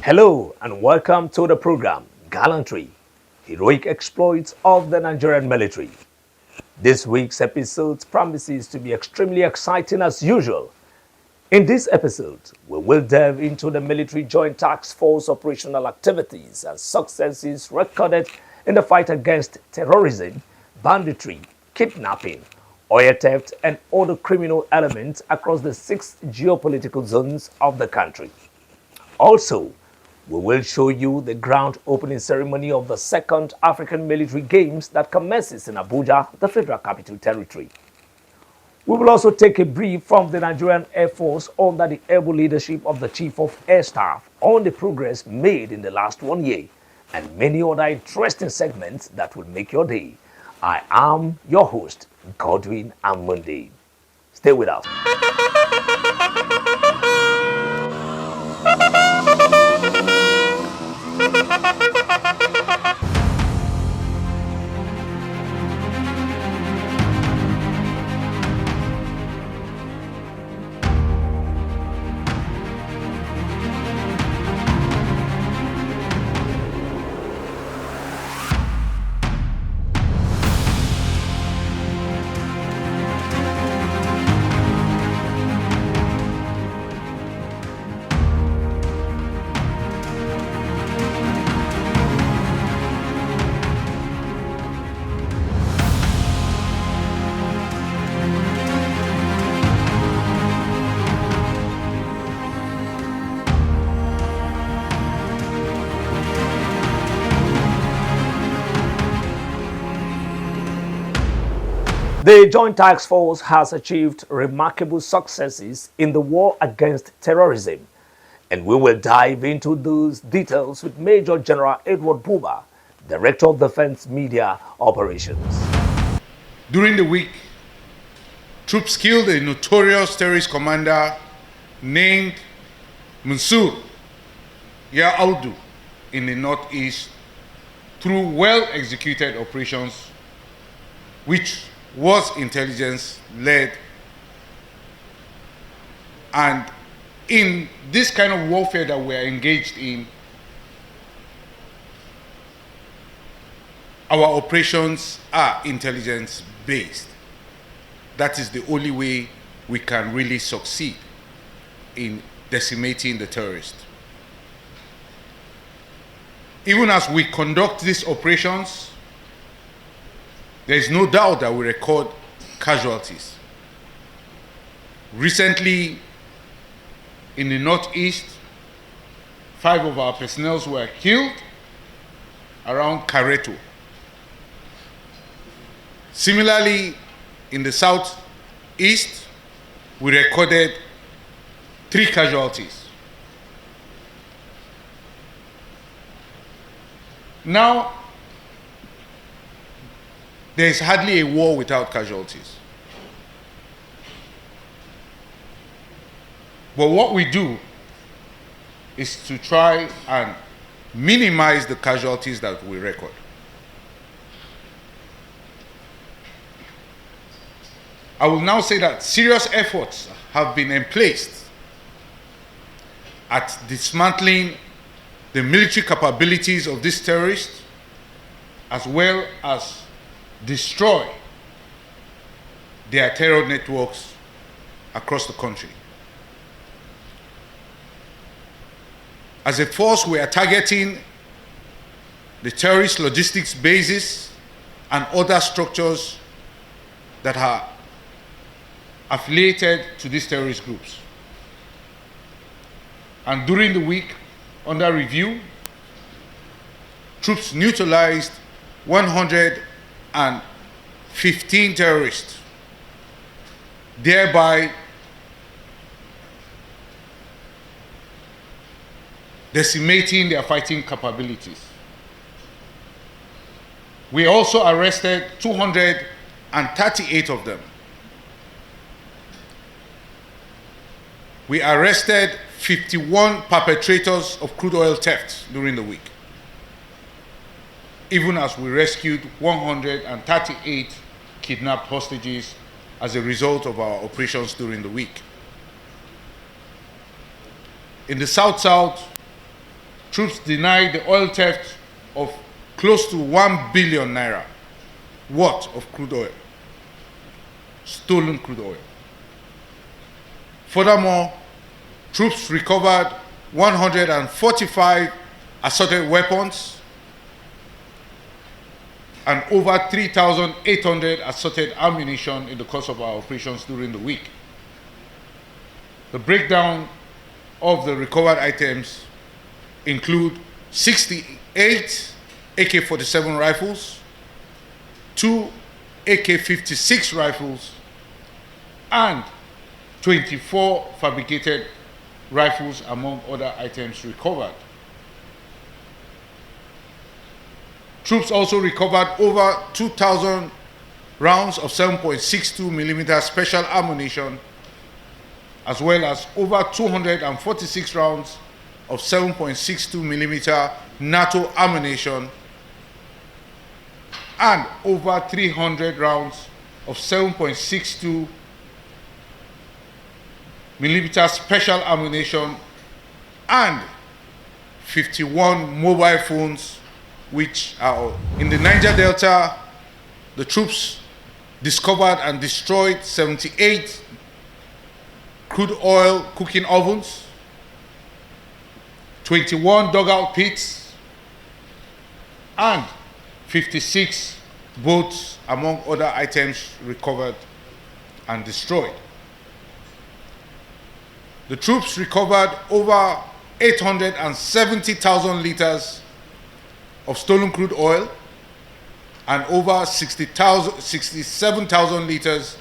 Hello and welcome to the program Gallantry, Heroic Exploits of the Nigerian Military. This week's episode promises to be extremely exciting as usual. In this episode, we will delve into the military joint task force operational activities and successes recorded in the fight against terrorism, banditry, kidnapping, oil theft, and other criminal elements across the 6 geopolitical zones of the country. Also, we will show you the ground opening ceremony of the second African Military Games that commences in Abuja, the Federal Capital Territory. We will also take a brief from the Nigerian Air Force under the able leadership of the Chief of Air Staff on the progress made in the last 1 year and many other interesting segments that will make your day. I am your host, Godwin Amunde. Stay with us. The Joint Task Force has achieved remarkable successes in the war against terrorism, and we will dive into those details with Major General Edward Buba, Director of Defense Media Operations. During the week, troops killed a notorious terrorist commander named Mansour Ya'audu in the northeast through well-executed operations which was intelligence-led. And in this kind of warfare that we are engaged in, our operations are intelligence-based. That is the only way we can really succeed in decimating the terrorists. Even as we conduct these operations, there is no doubt that we record casualties. Recently, in the northeast, 5 of our personnel were killed around Kareto. Similarly, in the southeast, we recorded 3 casualties. Now, there is hardly a war without casualties. But what we do is to try and minimize the casualties that we record. I will now say that serious efforts have been emplaced at dismantling the military capabilities of these terrorists, as well as destroy their terror networks across the country. As a force, we are targeting the terrorist logistics bases and other structures that are affiliated to these terrorist groups. And during the week, under review, troops neutralized 115 terrorists, thereby decimating their fighting capabilities. We also arrested 238 of them. We arrested 51 perpetrators of crude oil theft during the week, even as we rescued 138 kidnapped hostages as a result of our operations during the week. In the South-South, troops denied the oil theft of close to 1 billion naira worth of crude oil, stolen crude oil. Furthermore, troops recovered 145 assorted weapons and over 3,800 assorted ammunition in the course of our operations during the week. The breakdown of the recovered items include 68 AK-47 rifles, 2 AK-56 rifles, and 24 fabricated rifles, among other items recovered. Troops also recovered over 2,000 rounds of 7.62 millimeter special ammunition, as well as over 246 rounds of 7.62 millimeter NATO ammunition, and over 300 rounds of 7.62 millimeter special ammunition, and 51 mobile phones, which are in the Niger Delta. The troops discovered and destroyed 78 crude oil cooking ovens, 21 dugout pits, and 56 boats, among other items recovered and destroyed. The troops recovered over 870,000 liters of stolen crude oil and over 67,000 liters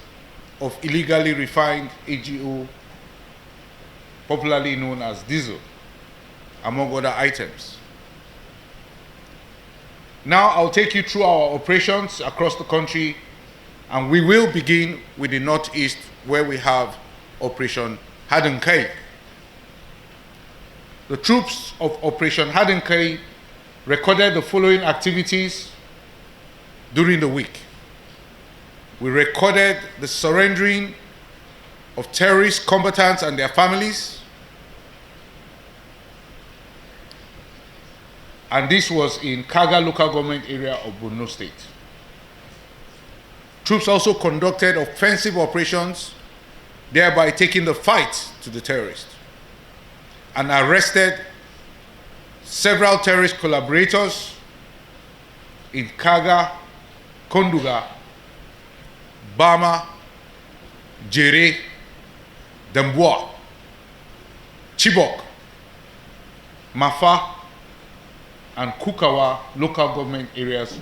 of illegally refined AGO, popularly known as diesel, among other items. Now I'll take you through our operations across the country, and we will begin with the Northeast, where we have Operation Haddon-Kai. The troops of Operation Haddon-Kai recorded the following activities during the week. We recorded the surrendering of terrorist combatants and their families, and this was in Kaga local government area of Borno State. Troops also conducted offensive operations, thereby taking the fight to the terrorists, and arrested several terrorist collaborators in Kaga, Konduga, Bama, Jere, Damboa, Chibok, Mafa, and Kukawa local government areas,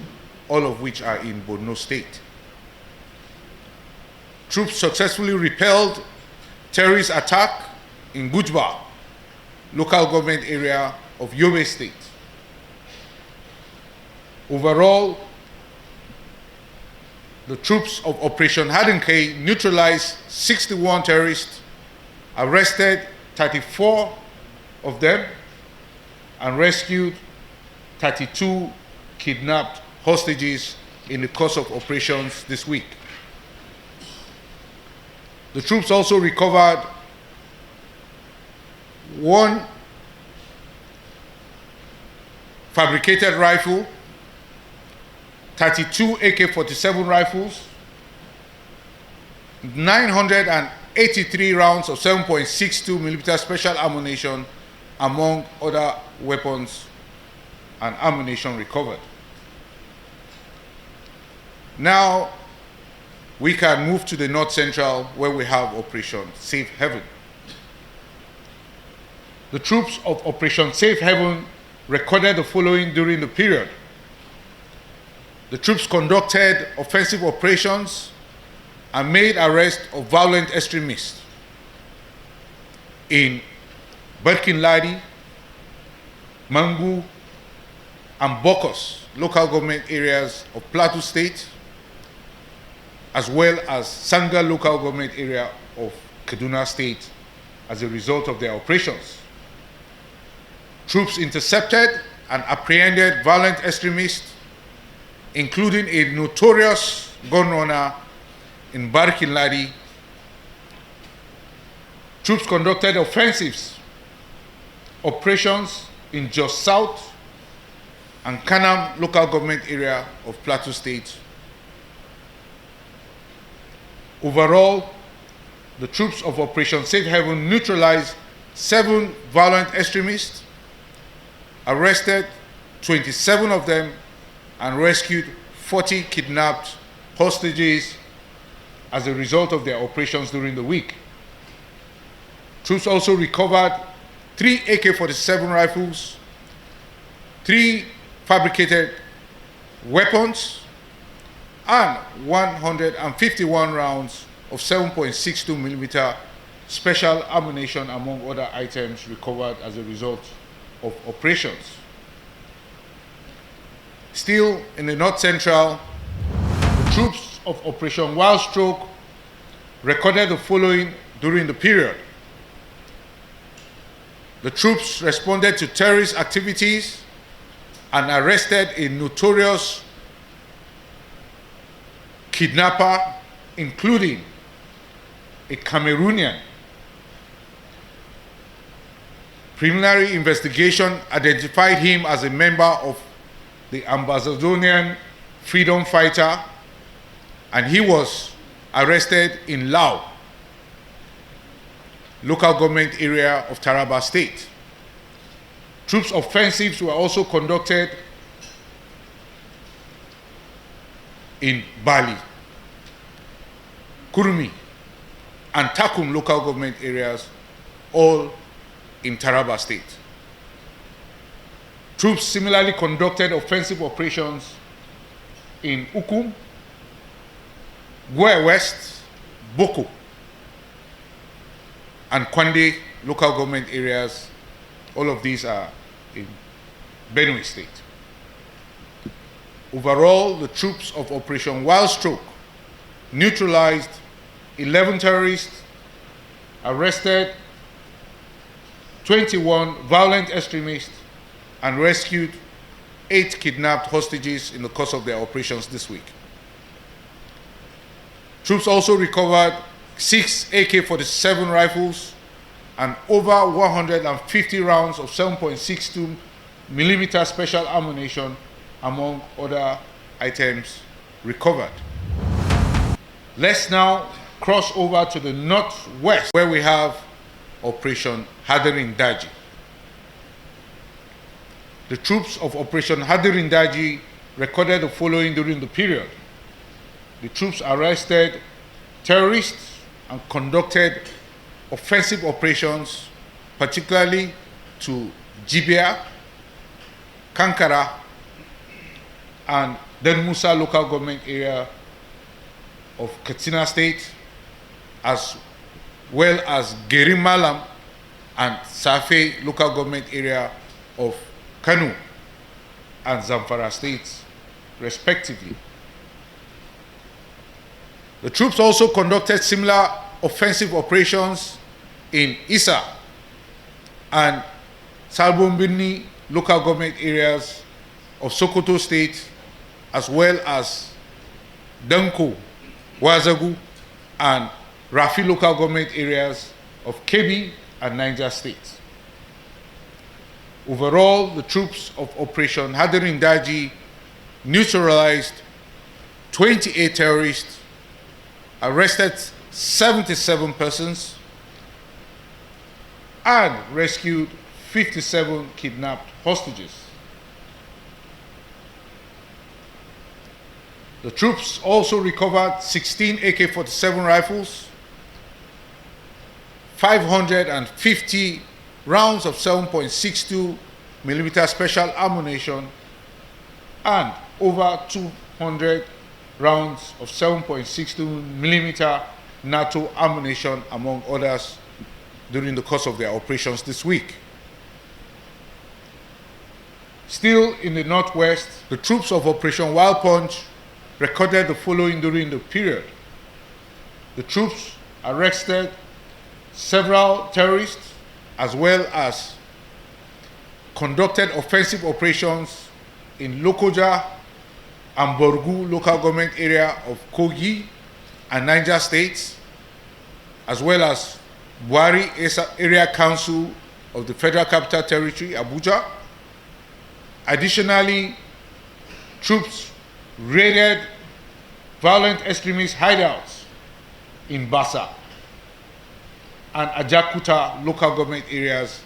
all of which are in Borno State. Troops successfully repelled terrorist attack in Gujba local government area of Yobe State. Overall, the troops of Operation Haddon-Kai neutralized 61 terrorists, arrested 34 of them, and rescued 32 kidnapped hostages in the course of operations this week. The troops also recovered 1 fabricated rifle, 32 AK-47 rifles, 983 rounds of 7.62 millimeter special ammunition, among other weapons and ammunition recovered. Now we can move to the North Central, where we have Operation Safe Haven. The troops of Operation Safe Haven recorded the following during the period. The troops conducted offensive operations and made arrest of violent extremists in Barkin Ladi, Mangu, and Bokos local government areas of Plateau State, as well as Sanga local government area of Kaduna State, as a result of their operations. Troops intercepted and apprehended violent extremists, including a notorious gun runner in Barkin Ladi. Troops conducted offensives, operations, in Jos South and Kanam local government area of Plateau State. Overall, the troops of Operation Safe Haven neutralized 7 violent extremists, arrested 27 of them, and rescued 40 kidnapped hostages as a result of their operations during the week. Troops also recovered 3 AK-47 rifles, 3 fabricated weapons, and 151 rounds of 7.62 millimeter special ammunition, among other items recovered as a result of operations. Still in the North Central, the troops of Operation Wild Stroke recorded the following during the period. The troops responded to terrorist activities and arrested a notorious kidnapper, including a Cameroonian. Preliminary investigation identified him as a member of the Ambazonian freedom fighter, and he was arrested in Lao, local government area of Taraba State. Troops offensives were also conducted in Bali, Kurmi, and Takum local government areas, all in Taraba State. Troops similarly conducted offensive operations in Ukum, Gwe West, Boko, and Kwande local government areas. All of these are in Benue State. Overall, the troops of Operation Wild Stroke neutralized 11 terrorists, arrested 21 violent extremists, and rescued 8 kidnapped hostages in the course of their operations this week. Troops also recovered 6 AK-47 rifles and over 150 rounds of 7.62 millimeter special ammunition, among other items recovered. Let's now cross over to the northwest, where we have Operation Hadirin Daji. The troops of Operation Hadirin Daji recorded the following during the period. The troops arrested terrorists and conducted offensive operations, particularly to Jibia, Kankara, and Den Musa local government area of Katsina State, as well as Gerimalam and Safe local government area of Kanu and Zamfara states, respectively. The troops also conducted similar offensive operations in Isa and Salbombini local government areas of Sokoto State, as well as Danko, Wazagu, and Rafi local government areas of Kebbi and Niger states. Overall, the troops of Operation Hadirin Daji neutralized 28 terrorists, arrested 77 persons, and rescued 57 kidnapped hostages. The troops also recovered 16 AK-47 rifles, 550 rounds of 7.62 millimeter special ammunition, and over 200 rounds of 7.62 millimeter NATO ammunition, among others, during the course of their operations this week. Still in the northwest, the troops of Operation Wild Punch recorded the following during the period. The troops arrested several terrorists, as well as conducted offensive operations in Lokoja and Borgu local government area of Kogi and Niger states, as well as Buari Area Council of the Federal Capital Territory, Abuja, Additionally, troops raided violent extremist hideouts in Bassa and Ajakuta local government areas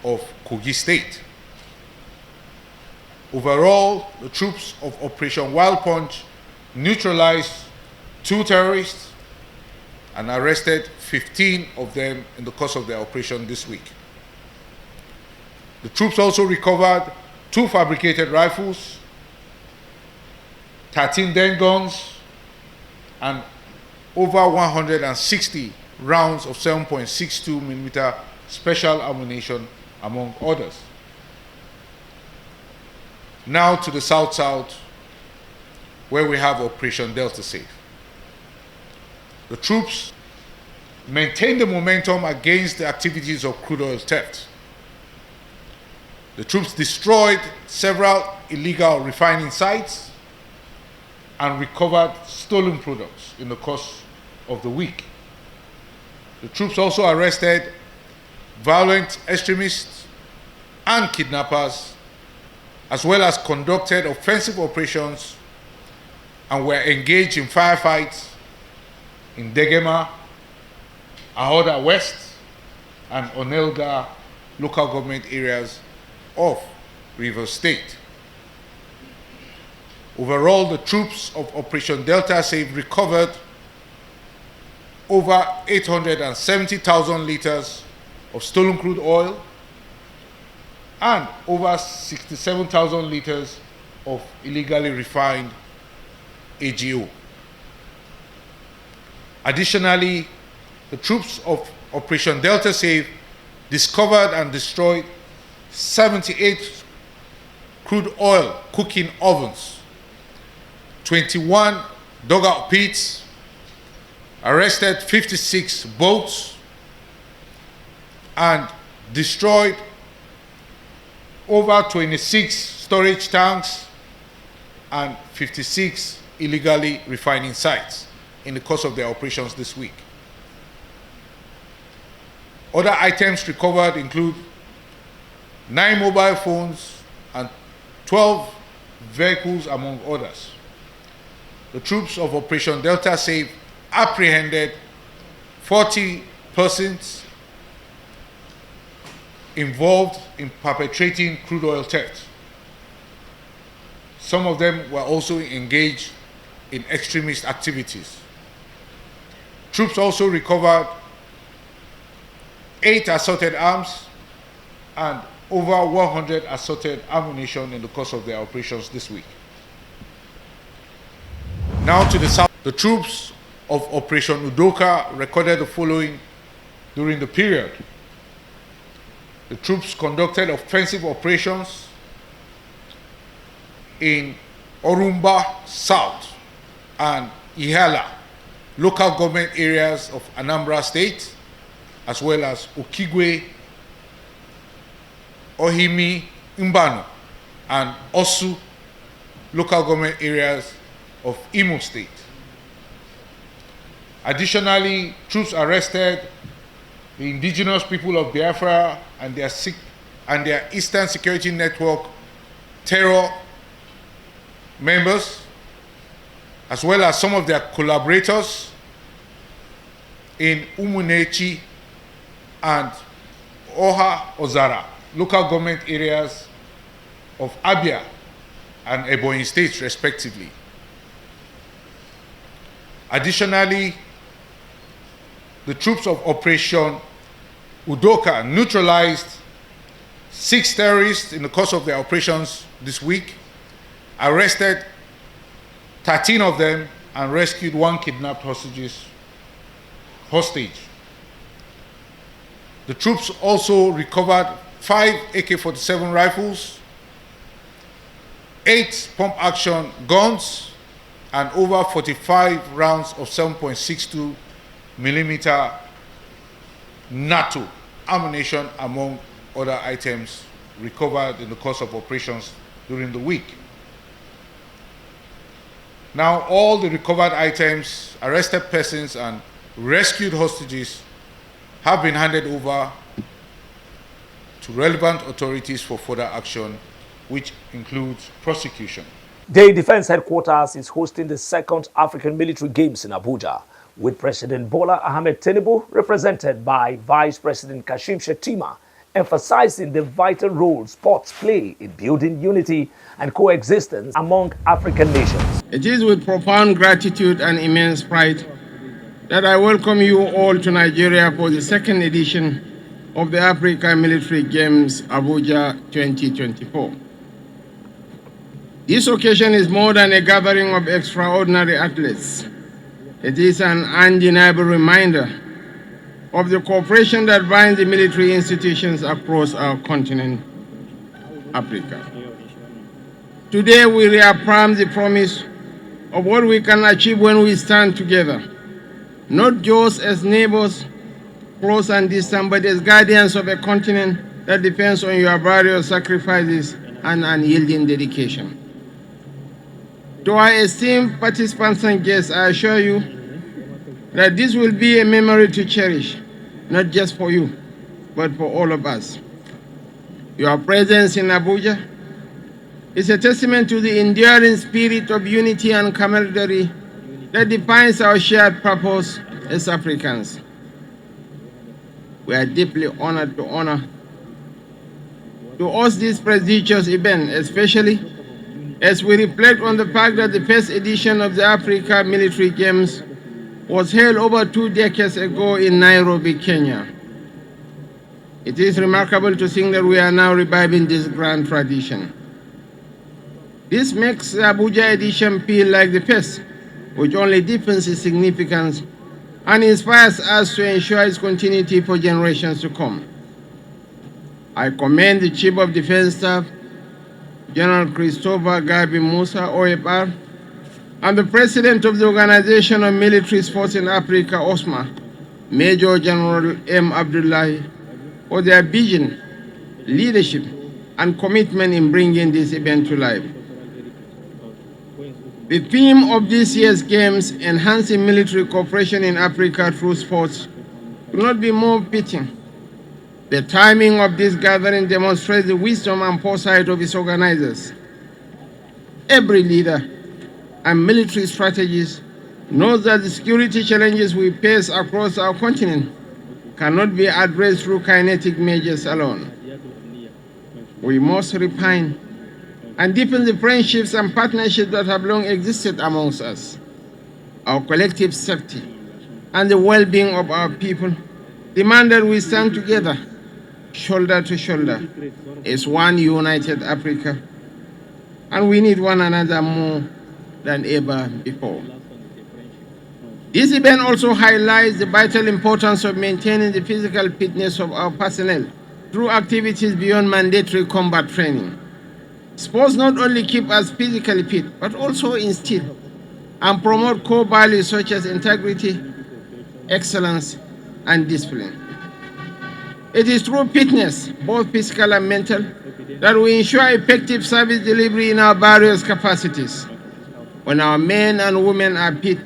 of Kogi State. Overall, the troops of Operation Wild Punch neutralized 2 terrorists and arrested 15 of them in the course of their operation this week. The troops also recovered 2 fabricated rifles, 13 den guns, and over 160 rounds of 7.62 millimeter special ammunition, among others. Now to the south-south, where we have Operation Delta Safe. The troops maintained the momentum against the activities of crude oil theft. The troops destroyed several illegal refining sites and recovered stolen products in the course of the week. The troops also arrested violent extremists and kidnappers, as well as conducted offensive operations and were engaged in firefights in Degema, Ahoda West, and Onelga local government areas of Rivers State. Overall, the troops of Operation Delta Safe recovered over 870,000 liters of stolen crude oil and over 67,000 liters of illegally refined AGO. Additionally, the troops of Operation Delta Safe discovered and destroyed 78 crude oil cooking ovens, 21 dugout pits, arrested 56 boats, and destroyed over 26 storage tanks and 56 illegally refining sites in the course of their operations this week. Other items recovered include 9 mobile phones and 12 vehicles, among others. The troops of Operation Delta Safe apprehended 40 persons involved in perpetrating crude oil theft. Some of them were also engaged in extremist activities. Troops also recovered 8 assorted arms and over 100 assorted ammunition in the course of their operations this week. Now to the south, the troops of Operation Udoka recorded the following during the period. The troops conducted offensive operations in Orumba South and Ihala, local government areas of Anambra State, as well as Okigwe, Ohimi, Mbano, and Osu, local government areas of Imo State. Additionally, troops arrested the indigenous people of Biafra and their Eastern Security Network terror members, as well as some of their collaborators in Umunechi and Oha Ozara, local government areas of Abia and Ebonyi states, respectively. Additionally, the troops of Operation Udoka neutralized 6 terrorists in the course of their operations this week, arrested 13 of them, and rescued 1 kidnapped hostage. The troops also recovered 5 AK-47 rifles, 8 pump-action guns, and over 45 rounds of 7.62 millimeter NATO ammunition, among other items recovered in the course of operations during the week. Now, all the recovered items, arrested persons, and rescued hostages have been handed over to relevant authorities for further action which includes prosecution. The Defense Headquarters is hosting the second African Military Games in Abuja, with President Bola Ahmed Tinubu represented by Vice President Kashim Shettima, emphasizing the vital role sports play in building unity and coexistence among African nations. It is with profound gratitude and immense pride that I welcome you all to Nigeria for the second edition of the African Military Games Abuja 2024. This occasion is more than a gathering of extraordinary athletes. It is an undeniable reminder of the cooperation that binds the military institutions across our continent, Africa. Today, we reaffirm the promise of what we can achieve when we stand together, not just as neighbors, close and distant, but as guardians of a continent that depends on your various sacrifices and unyielding dedication. To our esteemed participants and guests, I assure you that this will be a memory to cherish, not just for you, but for all of us. Your presence in Abuja is a testament to the enduring spirit of unity and camaraderie that defines our shared purpose as Africans. We are deeply honored to host this prestigious event, especially as we reflect on the fact that the first edition of the Africa Military Games was held over 2 decades ago in Nairobi, Kenya. It is remarkable to think that we are now reviving this grand tradition. This makes the Abuja edition feel like the first, which only deepens its significance and inspires us to ensure its continuity for generations to come. I commend the Chief of Defense Staff, General Christopher Gabi Musa, OFR, and the President of the Organization of Military Sports in Africa, OSMA, Major General M. Abdullahi, for their vision, leadership, and commitment in bringing this event to life. The theme of this year's Games, Enhancing Military Cooperation in Africa Through Sports, could not be more fitting. The timing of this gathering demonstrates the wisdom and foresight of its organizers. Every leader and military strategist knows that the security challenges we face across our continent cannot be addressed through kinetic measures alone. We must refine and deepen the friendships and partnerships that have long existed amongst us. Our collective safety and the well-being of our people demand that we stand together, shoulder to shoulder, as one united Africa, and we need one another more than ever before. This event also highlights the vital importance of maintaining the physical fitness of our personnel through activities beyond mandatory combat training. Sports not only keep us physically fit, but also instill and promote core values such as integrity, excellence, and discipline. It is through fitness, both physical and mental, that we ensure effective service delivery in our various capacities. When our men and women are fit,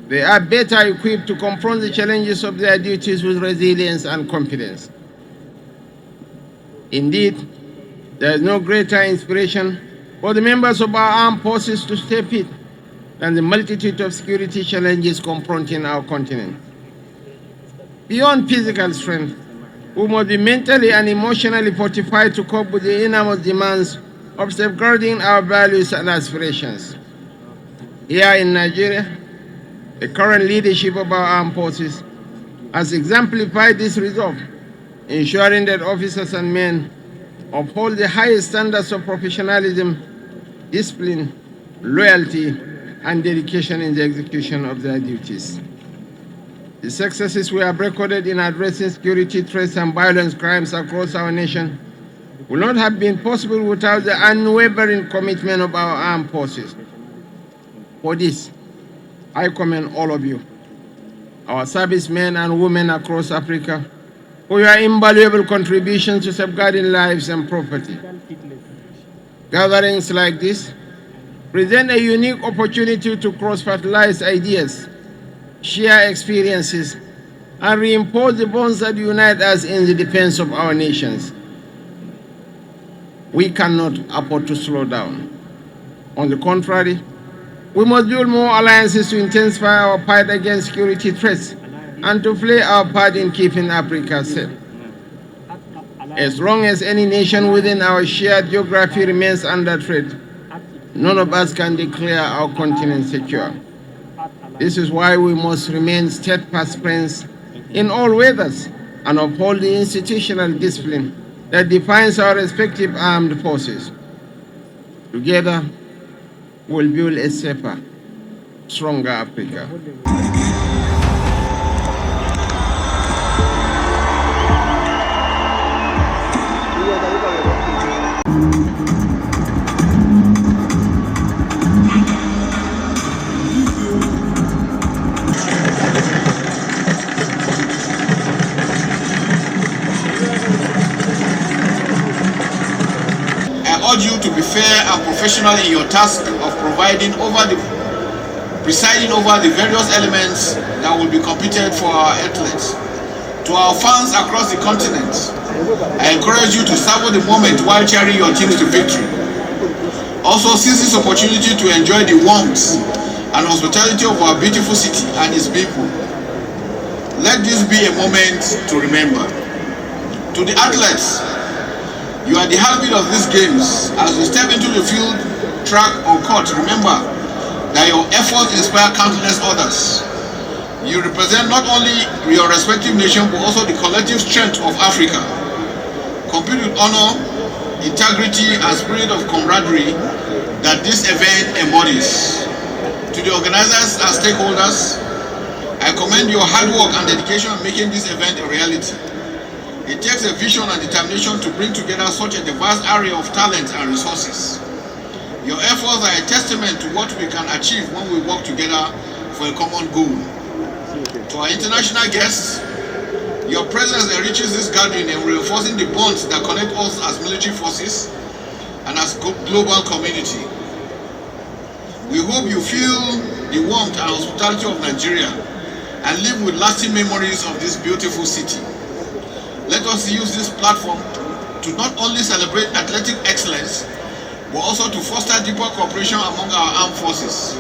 they are better equipped to confront the challenges of their duties with resilience and confidence. Indeed, there is no greater inspiration for the members of our armed forces to stay fit than the multitude of security challenges confronting our continent. Beyond physical strength, we must be mentally and emotionally fortified to cope with the enormous demands of safeguarding our values and aspirations. Here in Nigeria, the current leadership of our armed forces has exemplified this resolve, ensuring that officers and men uphold the highest standards of professionalism, discipline, loyalty, and dedication in the execution of their duties. The successes we have recorded in addressing security threats and violence crimes across our nation would not have been possible without the unwavering commitment of our armed forces. For this, I commend all of you, our servicemen and women across Africa, for your invaluable contributions to safeguarding lives and property. Gatherings like this present a unique opportunity to cross-fertilize ideas, share experiences, and reinforce the bonds that unite us in the defense of our nations. We cannot afford to slow down. On the contrary, we must build more alliances to intensify our fight against security threats and to play our part in keeping Africa safe. As long as any nation within our shared geography remains under threat, none of us can declare our continent secure. This is why we must remain steadfast friends in all weathers and uphold the institutional discipline that defines our respective armed forces. Together, we'll build a safer, stronger Africa. I urge you to be fair and professional in your task of presiding over the various elements that will be competed for our athletes. To our fans across the continent, I encourage you to savor the moment while cheering your teams to victory. Also seize this opportunity to enjoy the warmth and hospitality of our beautiful city and its people. Let this be a moment to remember. To the athletes, you are the heartbeat of these games. As you step into the field, track or court, remember that your efforts inspire countless others. You represent not only your respective nation but also the collective strength of Africa. Compete with honor, integrity and spirit of camaraderie that this event embodies. To the organizers and stakeholders, I commend your hard work and dedication in making this event a reality. It takes a vision and determination to bring together such a diverse array of talents and resources. Your efforts are a testament to what we can achieve when we work together for a common goal. To our international guests, your presence enriches this gathering and reinforcing the bonds that connect us as military forces and as global community. We hope you feel the warmth and hospitality of Nigeria and live with lasting memories of this beautiful city. Let us use this platform to not only celebrate athletic excellence, but also to foster deeper cooperation among our armed forces.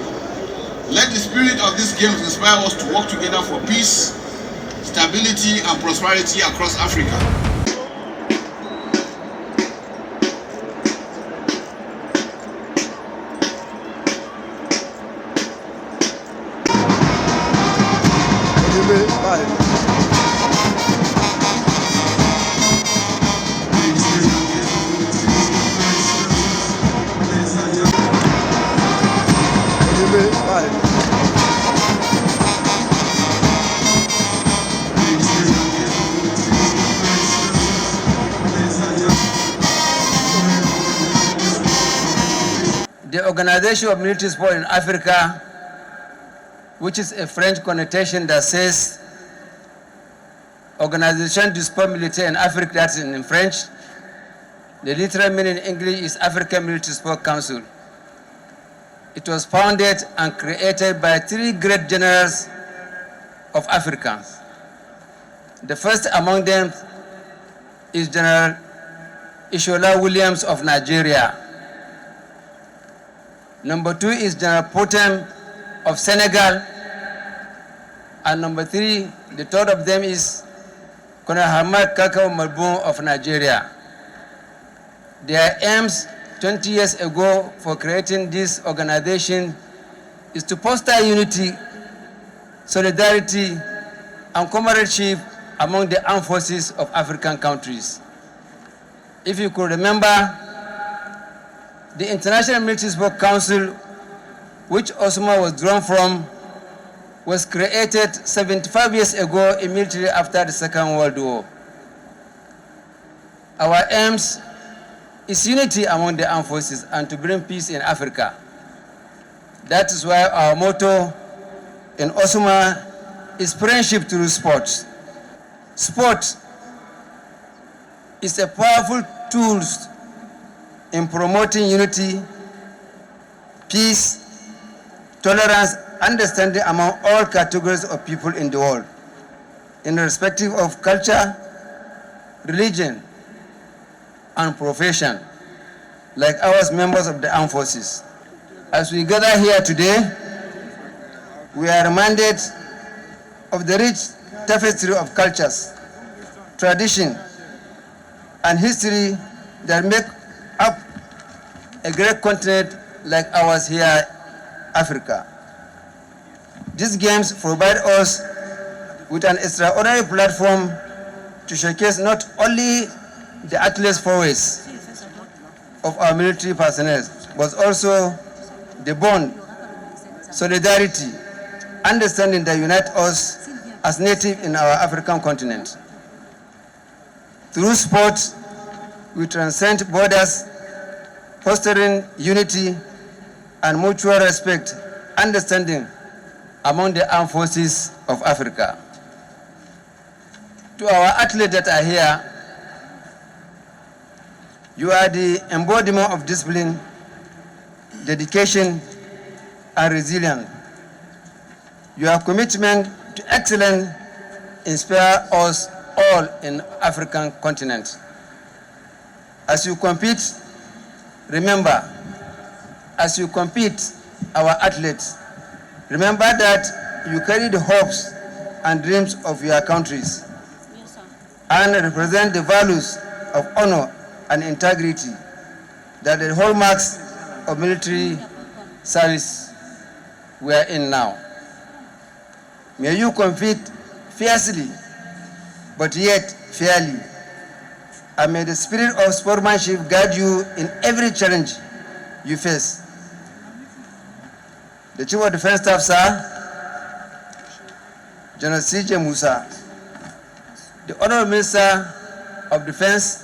Let the spirit of these games inspire us to work together for peace, stability, and prosperity across Africa. The Organization of Military Sport in Africa, which is a French connotation that says Organisation du Sport Militaire in Afrique, that's in French. The literal meaning in English is African Military Sport Council. It was founded and created by three great generals of Africans. The first among them is General Ishola Williams of Nigeria. Number two is General Potem of Senegal. And number three, the third of them is Colonel Hamad Kakao Malboum of Nigeria. Their aims 20 years ago for creating this organization is to foster unity, solidarity, and comradeship among the armed forces of African countries. If you could remember, the International Military Sport Council, which Osama was drawn from, was created 75 years ago immediately after the Second World War. Our aims is unity among the armed forces and to bring peace in Africa. That is why our motto in Osama is friendship through sport. Sport is a powerful tool in promoting unity, peace, tolerance, understanding among all categories of people in the world, irrespective of culture, religion, and profession. like ours, members of the armed forces. As we gather here today, we are reminded of the rich tapestry of cultures, tradition, and history that make up a great continent like ours here, Africa. These games provide us with an extraordinary platform to showcase not only the athletes' prowess of our military personnel, but also the bond, solidarity, understanding that unite us as native in our African continent. Through sport, we transcend borders, fostering unity and mutual respect, understanding among the armed forces of Africa. To our athletes that are here, you are the embodiment of discipline, dedication, and resilience. Your commitment to excellence inspires us all in African continent. As you compete, remember, our athletes, remember that you carry the hopes and dreams of your countries and represent the values of honor and integrity that the hallmarks of military service we are in now. May you compete fiercely, but yet fairly. And may the spirit of sportsmanship guide you in every challenge you face. The Chief of Defense Staff, sir, General C.J. Musa, the Honorable Minister of Defense,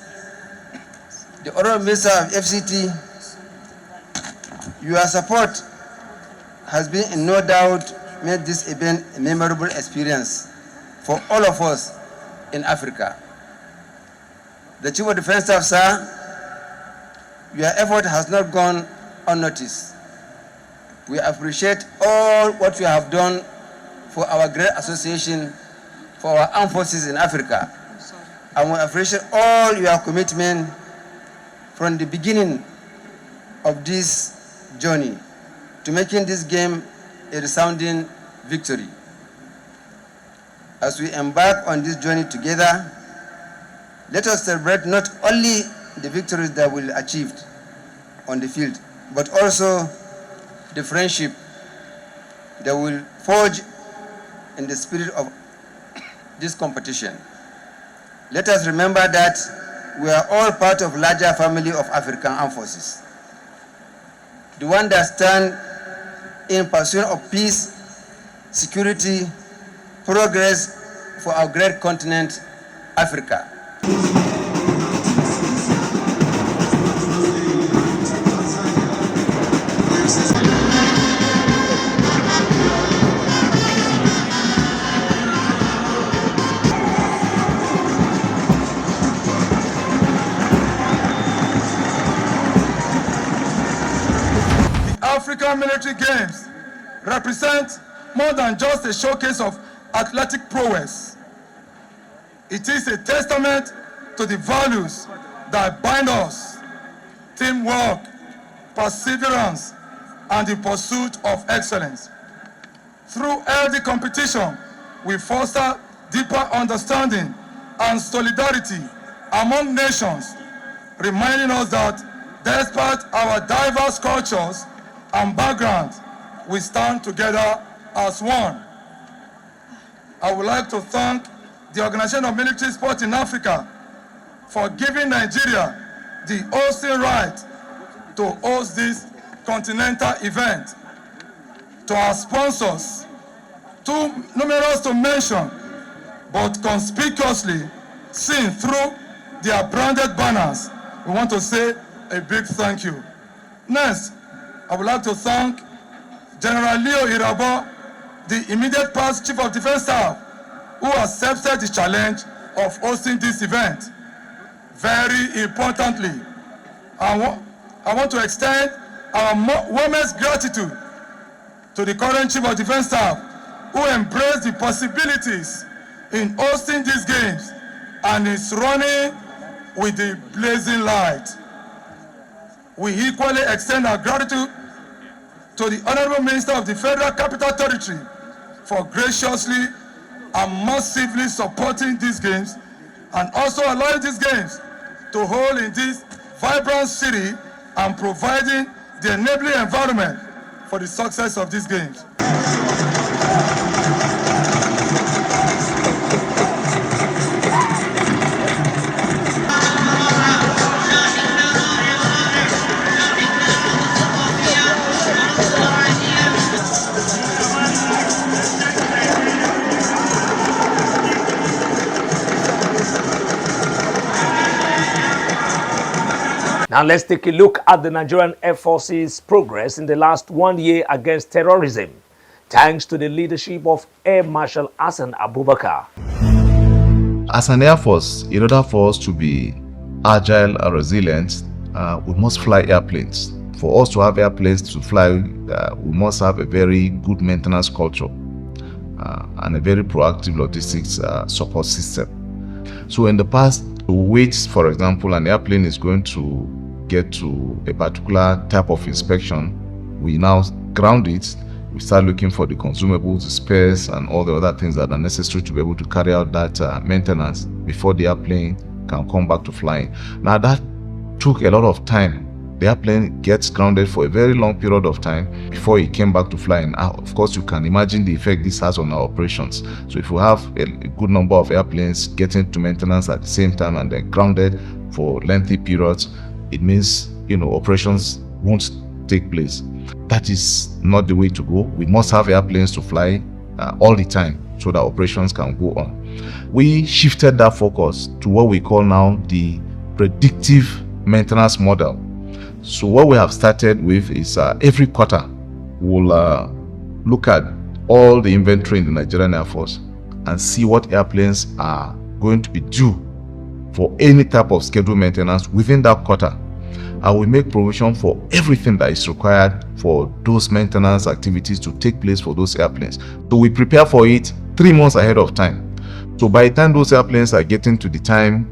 the Honorable Minister of FCT, your support has been in no doubt made this event a memorable experience for all of us in Africa. The Chief of Defense Staff, sir, your effort has not gone unnoticed. We appreciate all what you have done for our great association, for our armed forces in Africa. And we appreciate all your commitment from the beginning of this journey to making this game a resounding victory. As we embark on this journey together, let us celebrate not only the victories that we achieved on the field, but also the friendship that will forge in the spirit of this competition. Let us remember that we are all part of a larger family of African armed forces. The one that stand in pursuit of peace, security, progress for our great continent, Africa. African Military Games represent more than just a showcase of athletic prowess. It is a testament to the values that bind us: teamwork, perseverance, and the pursuit of excellence. Through healthy competition, we foster deeper understanding and solidarity among nations, reminding us that despite our diverse cultures and backgrounds, we stand together as one. I would like to thank the Organization of Military Sport in Africa for giving Nigeria the hosting right to host this continental event. To our sponsors, too numerous to mention, but conspicuously seen through their branded banners, we want to say a big thank you. Next, I would like to thank General Leo Irabo, the immediate past Chief of Defense Staff, who accepted the challenge of hosting this event. Very importantly, I want to extend our warmest gratitude to the current Chief of Defense Staff, who embraced the possibilities in hosting these games and is running with the blazing light. We equally extend our gratitude to the Honorable Minister of the Federal Capital Territory for graciously and massively supporting these games and also allowing these games to hold in this vibrant city and providing the enabling environment for the success of these games. Now let's take a look at the Nigerian Air Force's progress in the last 1 year against terrorism, thanks to the leadership of Air Marshal Hassan Abubakar. As an Air Force, in order for us to be agile and resilient, we must fly airplanes. For us to have airplanes to fly, we must have a very good maintenance culture and a very proactive logistics support system. So in the past, to wait, for example, an airplane is going to get to a particular type of inspection, we now ground it. We start looking for the consumables, the spares, and all the other things that are necessary to be able to carry out that maintenance before the airplane can come back to flying. Now that took a lot of time. The airplane gets grounded for a very long period of time before it came back to flying. Of course, you can imagine the effect this has on our operations. So if we have a good number of airplanes getting to maintenance at the same time and then grounded for lengthy periods, it means, operations won't take place. That is not the way to go. We must have airplanes to fly all the time so that operations can go on. We shifted that focus to what we call now the predictive maintenance model. So what we have started with is every quarter we'll look at all the inventory in the Nigerian Air Force and see what airplanes are going to be due for any type of scheduled maintenance within that quarter. And we make provision for everything that is required for those maintenance activities to take place for those airplanes. So we prepare for it 3 months ahead of time. So by the time those airplanes are getting to the time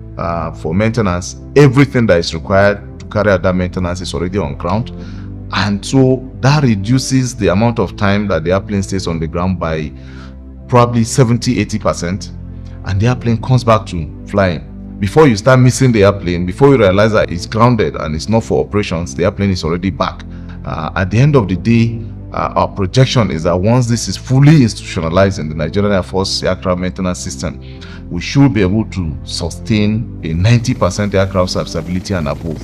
for maintenance, everything that is required to carry out that maintenance is already on ground. And so that reduces the amount of time that the airplane stays on the ground by probably 70-80%, and the airplane comes back to flying. Before you start missing the airplane, before you realize that it's grounded and it's not for operations, the airplane is already back. At the end of the day, our projection is that once this is fully institutionalized in the Nigerian Air Force aircraft maintenance system, we should be able to sustain a 90% aircraft serviceability and above.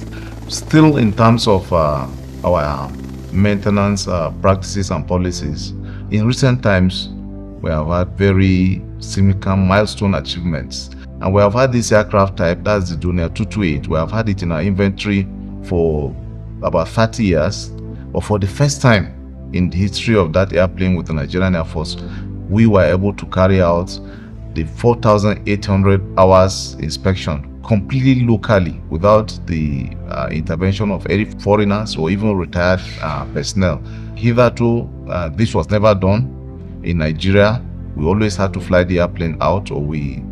Still, in terms of our maintenance practices and policies, in recent times, we have had very significant milestone achievements. And we have had this aircraft type, that's the Junior 228. We have had it in our inventory for about 30 years. But for the first time in the history of that airplane with the Nigerian Air Force, we were able to carry out the 4,800 hours inspection completely locally without the intervention of any foreigners or even retired personnel. Hitherto, this was never done in Nigeria. We always had to fly the airplane out, or we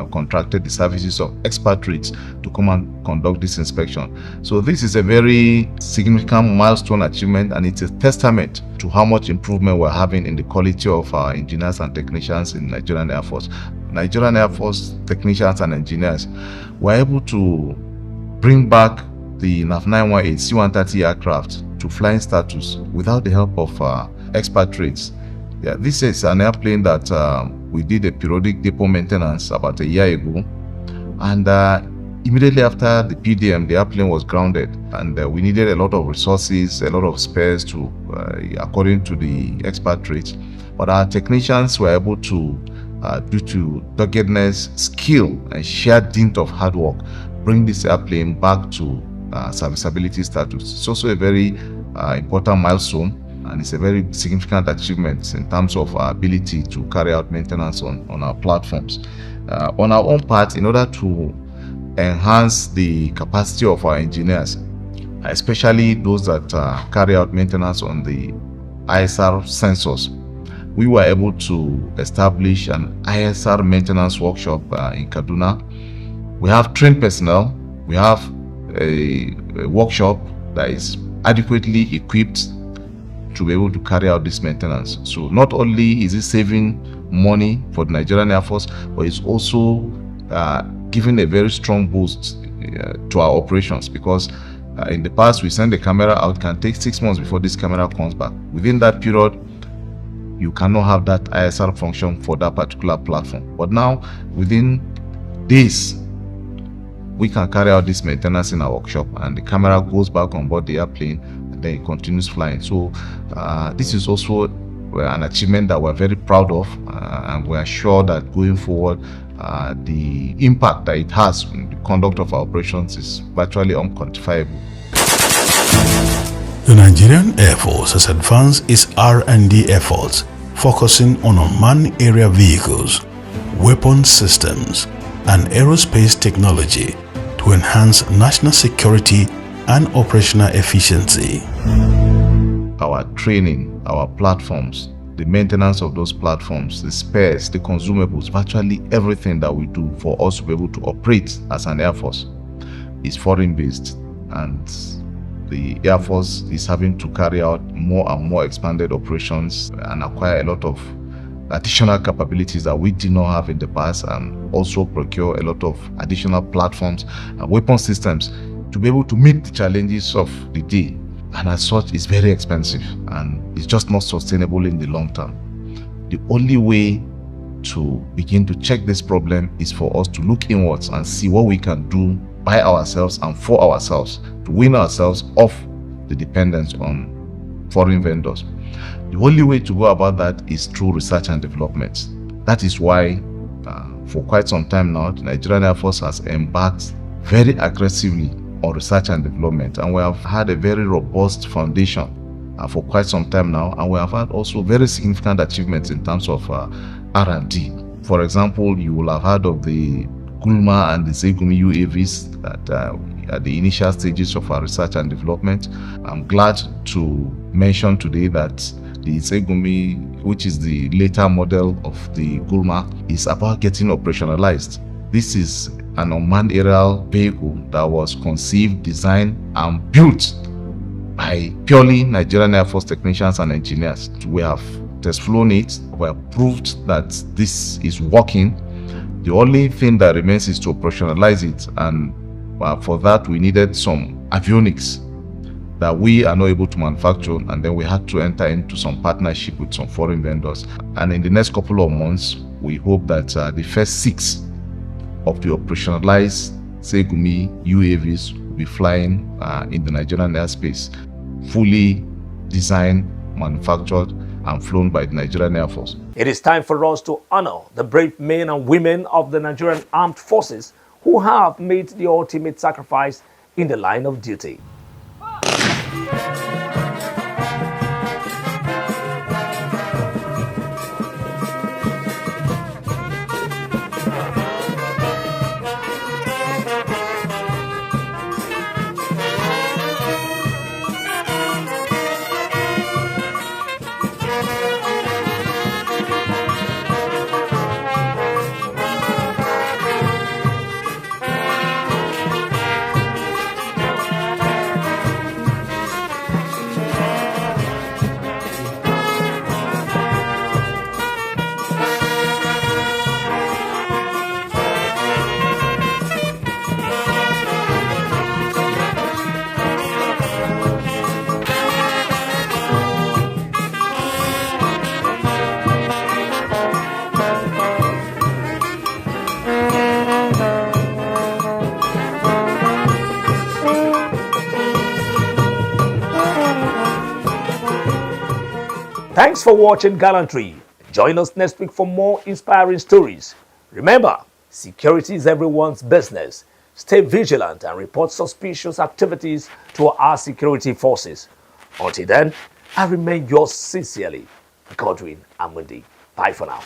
contracted the services of expatriates to come and conduct this inspection. So this is a very significant milestone achievement, and it's a testament to how much improvement we're having in the quality of our engineers and technicians in Nigerian Air Force. Nigerian Air Force technicians and engineers were able to bring back the NAF 918 C-130 aircraft to flying status without the help of expatriates. Yeah, this is an airplane that we did a periodic depot maintenance about a year ago, and immediately after the PDM, the airplane was grounded, and we needed a lot of resources, a lot of spares to, according to the expatriates. But our technicians were able to, due to doggedness, skill, and sheer dint of hard work, bring this airplane back to serviceability status. It's also a very important milestone, and it's a very significant achievement in terms of our ability to carry out maintenance on our platforms. On our own part, in order to enhance the capacity of our engineers, especially those that carry out maintenance on the ISR sensors, we were able to establish an ISR maintenance workshop in Kaduna. We have trained personnel, we have a workshop that is adequately equipped to be able to carry out this maintenance. So not only is it saving money for the Nigerian Air Force, but it's also giving a very strong boost to our operations, because in the past we send the camera out, can take 6 months before this camera comes back. Within that period, you cannot have that ISR function for that particular platform. But now, within days, we can carry out this maintenance in our workshop, and the camera goes back on board the airplane, and then it continues flying. So this is also an achievement that we're very proud of, and we're sure that going forward, the impact that it has on the conduct of our operations is virtually unquantifiable. The Nigerian Air Force has advanced its R&D efforts, focusing on unmanned aerial vehicles, weapon systems, and aerospace technology to enhance national security and operational efficiency. Our training, our platforms, the maintenance of those platforms, the spares, the consumables, virtually everything that we do for us to be able to operate as an Air Force is foreign-based, and the Air Force is having to carry out more and more expanded operations and acquire a lot of additional capabilities that we did not have in the past, and also procure a lot of additional platforms and weapon systems to be able to meet the challenges of the day. And as such, it's very expensive, and it's just not sustainable in the long term. The only way to begin to check this problem is for us to look inwards and see what we can do by ourselves and for ourselves to win ourselves off the dependence on foreign vendors. The only way to go about that is through research and development. That is why for quite some time now, the Nigerian Air Force has embarked very aggressively on research and development, and we have had a very robust foundation for quite some time now, and we have had also very significant achievements in terms of R&D. For example, you will have heard of the Gulma and the Zegumi UAVs that at the initial stages of our research and development. I'm glad to mention today that the Zegumi, which is the later model of the Gulma, is about getting operationalized. This is an unmanned aerial vehicle that was conceived, designed, and built by purely Nigerian Air Force technicians and engineers. We have test flown it, we have proved that this is working. The only thing that remains is to operationalize it, and for that we needed some avionics that we are not able to manufacture, and then we had to enter into some partnership with some foreign vendors. And in the next couple of months, we hope that the first 6 of the operationalized Zegumi UAVs will be flying in the Nigerian airspace, fully designed, manufactured, and flown by the Nigerian Air Force. It is time for us to honor the brave men and women of the Nigerian Armed Forces who have made the ultimate sacrifice in the line of duty. Thanks for watching Gallantry. Join us next week for more inspiring stories. Remember, security is everyone's business. Stay vigilant and report suspicious activities to our security forces. Until then, I remain yours sincerely, Godwin Amunde. Bye for now.